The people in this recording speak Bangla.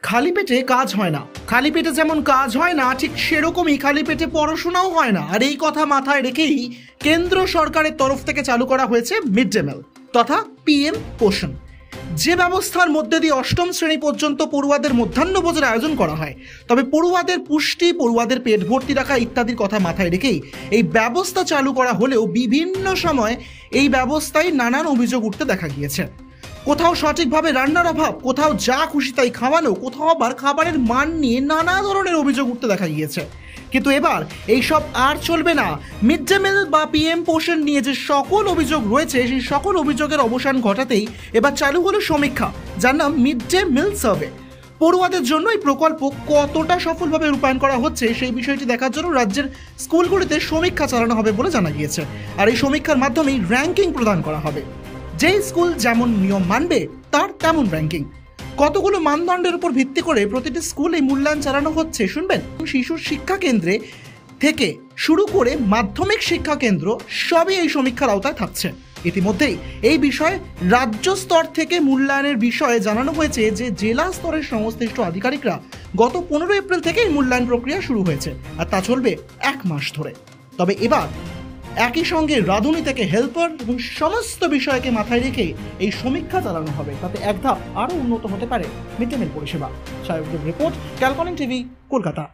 খালি পেটে কাজ হয় না। খালি পেটে যেমন কাজ হয় না, ঠিক সেরকমই খালি পেটে পড়াশোনাও হয় না। আর এই কথা মাথায় রেখেই কেন্দ্র সরকারের তরফ থেকে চালু করা হয়েছে মিড ডে মিল তথা পিএম পোষণ, যে ব্যবস্থার মধ্যে দিয়ে অষ্টম শ্রেণী পর্যন্ত পড়ুয়াদের মধ্যাহ্নভোজের আয়োজন করা হয়। তবে পড়ুয়াদের পুষ্টি, পড়ুয়াদের পেট ভর্তি রাখা ইত্যাদির কথা মাথায় রেখেই এই ব্যবস্থা চালু করা হলেও বিভিন্ন সময় এই ব্যবস্থায় নানান অভিযোগ উঠতে দেখা গিয়েছে। কোথাও সঠিকভাবে রান্নার অভাব, কোথাও যা খুশি তাই খাওয়ানো, কোথাও আবার খাবারের মান নিয়ে নানা ধরনের অভিযোগ উঠতে দেখা গিয়েছে। কিন্তু এবার এইসব আর চলবে না। মিড ডে মিল বা পিএম পোষণ নিয়ে যে সকল অভিযোগ রয়েছে, সেই সকল অভিযোগের অবসান ঘটাতেই এবার চালু হলো সমীক্ষা, যার নাম মিড ডে মিল সার্ভে। পড়ুয়াদের জন্য এই প্রকল্প কতটা সফলভাবে রূপায়ণ করা হচ্ছে সেই বিষয়টি দেখার জন্য রাজ্যের স্কুলগুলিতে সমীক্ষা চালানো হবে বলে জানা গিয়েছে। আর এই সমীক্ষার মাধ্যমেই র্যাঙ্কিং প্রদান করা হবে। যেই স্কুল যেমন নিয়ম মানবে তার তেমন র্যাঙ্কিং। কতগুলো মানদণ্ডের উপর ভিত্তি করে প্রতিটি স্কুল এই মূল্যায়ন চালানো হচ্ছে শুনবেন। শিশুর শিক্ষা কেন্দ্রে থেকে শুরু করে মাধ্যমিক শিক্ষা কেন্দ্র সবই এই সমীক্ষার আওতায় থাকছে। ইতিমধ্যেই এই বিষয়ে রাজ্য স্তর থেকে মূল্যায়নের বিষয়ে জানানো হয়েছে যে জেলা স্তরের সংশ্লিষ্ট আধিকারিকরা গত 15 এপ্রিল থেকে এই মূল্যায়ন প্রক্রিয়া শুরু হয়েছে, আর তা চলবে 1 মাস ধরে। তবে এবার একই সঙ্গে রাঁধুনি থেকে হেল্পার এবং সমস্ত বিষয়কে মাথায় রেখে এই সমীক্ষা চালানো হবে, তাতে এক ধাপ আরও উন্নত হতে পারে মিড ডে মিল পরিষেবা। সায়কদেব রিপোর্ট, ক্যালকলিং টিভি, কলকাতা।